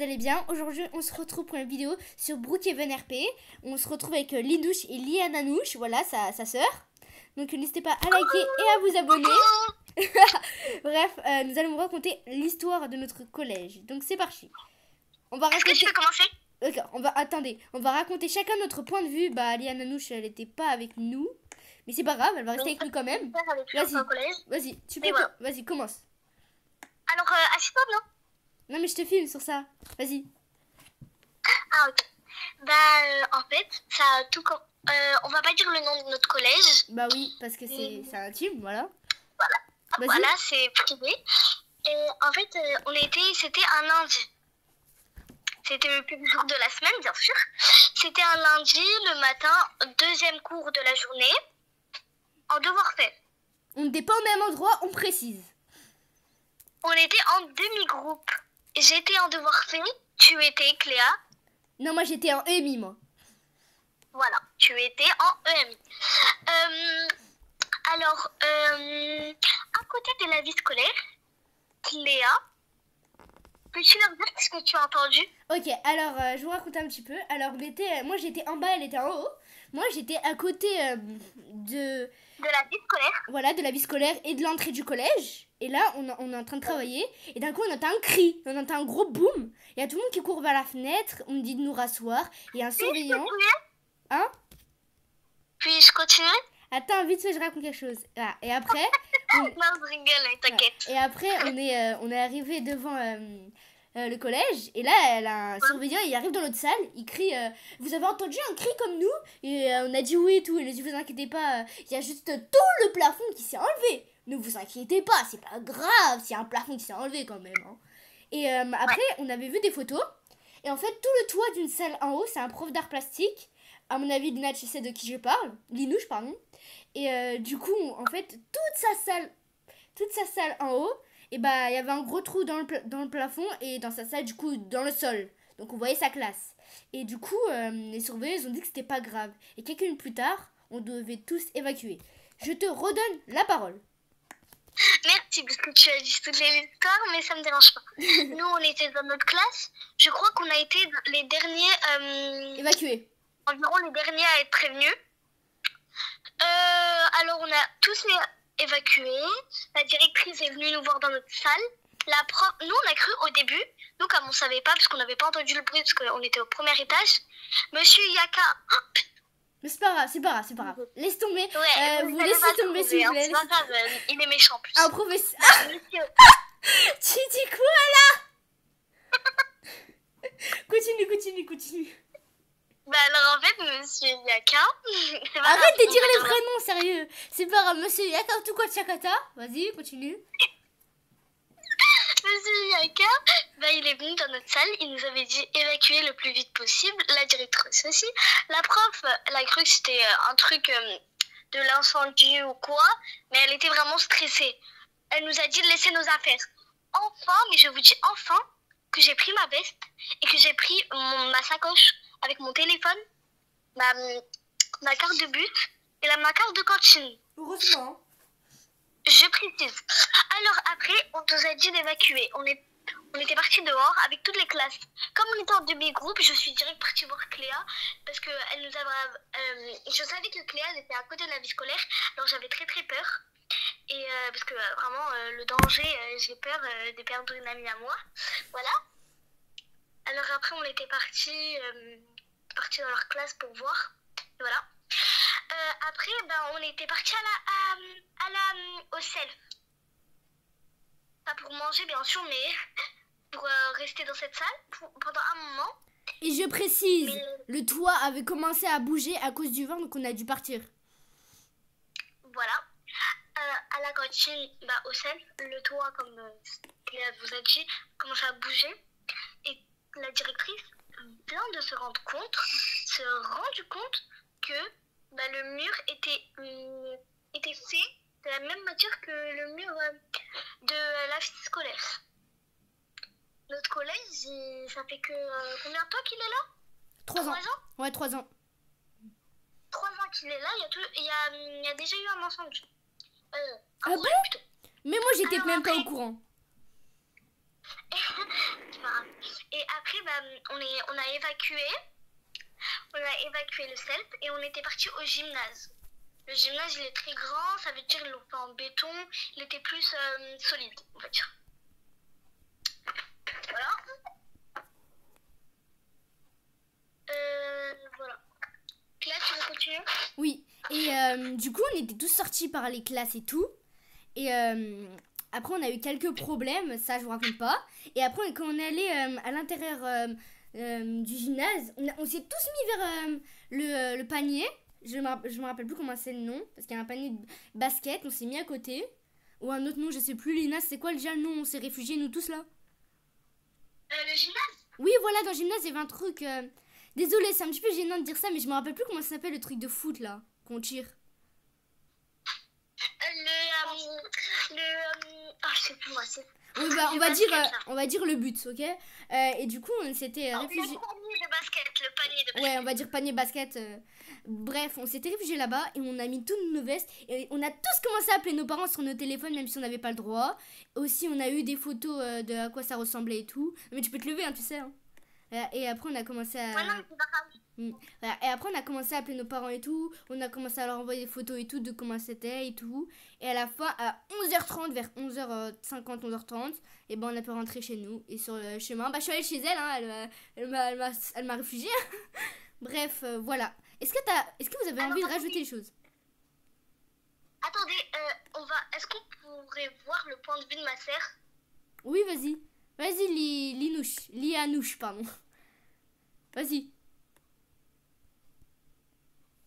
Vous allez bien? Aujourd'hui, on se retrouve pour une vidéo sur Brookhaven RP. On se retrouve avec Lindouche et Liananouche, voilà, sa sœur. Donc n'hésitez pas à liker et à vous abonner. Bref, nous allons vous raconter l'histoire de notre collège. Donc c'est parti. On va raconter... Est-ce que je peux commencer? Ok, attendez, on va raconter chacun notre point de vue. Bah, Liananouche, elle n'était pas avec nous. Mais c'est pas grave, elle va rester avec nous quand même. Vas-y, tu peux... Voilà. Vas-y, commence. Alors, assieds-toi, non? Non mais je te filme sur ça. Vas-y. Ah, ok. Bah, en fait, ça a tout... on va pas dire le nom de notre collège. Bah oui, parce que c'est intime, voilà. Voilà, c'est privé. Et en fait, c'était un lundi. C'était le plus jour de la semaine, bien sûr. C'était un lundi, le matin, deuxième cours de la journée, en devoir fait. On n'était pas au même endroit, on précise. On était en demi-groupe. J'étais en devoir fait, tu étais Cléa. Non, moi j'étais en EMI, moi. Voilà, tu étais en EMI. Alors, à côté de la vie scolaire, Cléa, peux-tu leur dire ce que tu as entendu? Ok, alors je vous raconte un petit peu. Alors, moi j'étais en bas, elle était en haut. Moi j'étais à côté de la vie scolaire. Voilà, de la vie scolaire et de l'entrée du collège. Et là, on est en train de travailler. Et d'un coup, on entend un cri. On entend un gros boum. Il y a tout le monde qui court vers la fenêtre. On me dit de nous rasseoir. Il y a un surveillant. Hein? Puis-je continuer? Attends, vite fait, je raconte quelque chose. Ah, et après... Non, je rigole, t'inquiète. Et après, on est arrivé devant le collège. Et là, elle a un surveillant, il arrive dans notre salle. Il crie, vous avez entendu un cri comme nous? Et on a dit oui et tout. Il a dit, vous inquiétez pas, il y a juste tout le plafond qui s'est enlevé. Ne vous inquiétez pas, c'est pas grave s'il y a un plafond qui s'est enlevé quand même. Hein. Et après, on avait vu des photos. Et en fait, tout le toit d'une salle en haut, c'est un prof d'art plastique. À mon avis, Lina, tu sais de qui je parle. Linouche, pardon. Et du coup, en fait, toute sa salle en haut, et bah, il y avait un gros trou dans le plafond et dans sa salle, du coup, dans le sol. Donc, on voyait sa classe. Et du coup, les surveillants, ils ont dit que c'était pas grave. Et quelques minutes plus tard, on devait tous évacuer. Je te redonne la parole. Merci, parce que tu as dit toutes les histoires, mais ça me dérange pas. Nous, on était dans notre classe. Je crois qu'on a été les derniers... évacués. Environ les derniers à être prévenus. Alors, on a tous évacués. La directrice est venue nous voir dans notre salle. La prof, nous, on a cru au début, nous, comme on savait pas, parce qu'on n'avait pas entendu le bruit, parce qu'on était au premier étage, Monsieur Yaka... Mais c'est pas grave. Laisse tomber. Ouais, vous laissez tomber, s'il vous plaît. C'est pas grave, il est méchant, en plus. Un professeur... Monsieur... Tu dis quoi, là? Continue. Bah alors en fait, Monsieur Yaka... Arrête de dire les vrais noms, sérieux. C'est pas grave, Monsieur Yaka, tout quoi de Chakata. Vas-y, continue. Monsieur Yaka, bah, il est venu dans notre salle, il nous avait dit évacuer le plus vite possible, la directrice aussi. La prof, elle a cru que c'était un truc de l'incendie ou quoi, mais elle était vraiment stressée. Elle nous a dit de laisser nos affaires. Enfin, mais je vous dis enfin, que j'ai pris ma veste et que j'ai pris ma sacoche avec mon téléphone, ma carte de bus et ma carte de cantine. Heureusement. Je précise. Alors après, on nous a dit d'évacuer. On était partis dehors avec toutes les classes. Comme on était en demi-groupe, je suis direct partie voir Cléa parce que elle nous avait. Je savais que Cléa elle était à côté de la vie scolaire, alors j'avais très très peur. Et parce que vraiment le danger, j'ai peur de perdre une amie à moi. Voilà. Alors après, on était partis dans leur classe pour voir. Et voilà. Après, on était partis au self. Pas pour manger, bien sûr, mais pour rester dans cette salle pendant un moment. Et je précise, le toit avait commencé à bouger à cause du vent, donc on a dû partir. Voilà. À la cantine, au self, le toit, comme Cléa vous a dit, commence à bouger. Et la directrice vient de se rendre compte que le mur était fait de la même matière que le mur de la vie scolaire. Notre collège, ça fait que combien de temps qu'il est là? 3 ans. Ouais, 3 ans. 3 ans qu'il est là, il y a déjà eu un incendie. Ah bon? Mais moi j'étais même pas au courant. Et après, on a évacué. On a évacué le CELP et on était parti au gymnase. Le gymnase, il est très grand, ça veut dire qu'il l'ont fait en béton. Il était plus solide, on va dire. Voilà. Voilà. Claire, tu veux continuer? Oui, et du coup, on était tous sortis par les classes et tout. Et après, on a eu quelques problèmes, ça je vous raconte pas. Et après, quand on est allé à l'intérieur du gymnase, on s'est tous mis vers le panier. Je me rappelle plus comment c'est le nom, parce qu'il y a un panier de basket, on s'est mis à côté. Ou un autre nom, je sais plus. Lina, c'est quoi déjà le nom? On s'est réfugiés, nous tous là. Le gymnase? Oui, voilà, dans le gymnase, il y avait un truc. Désolée, c'est un petit peu gênant de dire ça, mais je me rappelle plus comment ça s'appelle le truc de foot là, qu'on tire. Je sais plus moi, c'est... Oui, bah, on va dire le but, ok. Et du coup, on s'était réfugiés. Le panier de basket, le panier de basket. Ouais, on va dire panier basket. Bref, on s'était réfugiés là-bas et on a mis toutes nos vestes. Et on a tous commencé à appeler nos parents sur nos téléphones, même si on n'avait pas le droit. Aussi, on a eu des photos de à quoi ça ressemblait et tout. Mais tu peux te lever, hein, tu sais. Hein. Et après, on a commencé à... Voilà. Voilà. Et après, on a commencé à appeler nos parents et tout. On a commencé à leur envoyer des photos et tout de comment c'était et tout. Et à la fin, à 11h30, vers 11h50, 11h30, et ben on a pu rentrer chez nous. Et sur le chemin, bah, je suis allée chez elle, hein, elle m'a réfugiée. Bref, voilà. Est-ce que vous avez envie de rajouter des choses? Attendez, est-ce qu'on pourrait voir le point de vue de ma sœur? Oui, vas-y. Vas-y, Lianouche, pardon. Vas-y.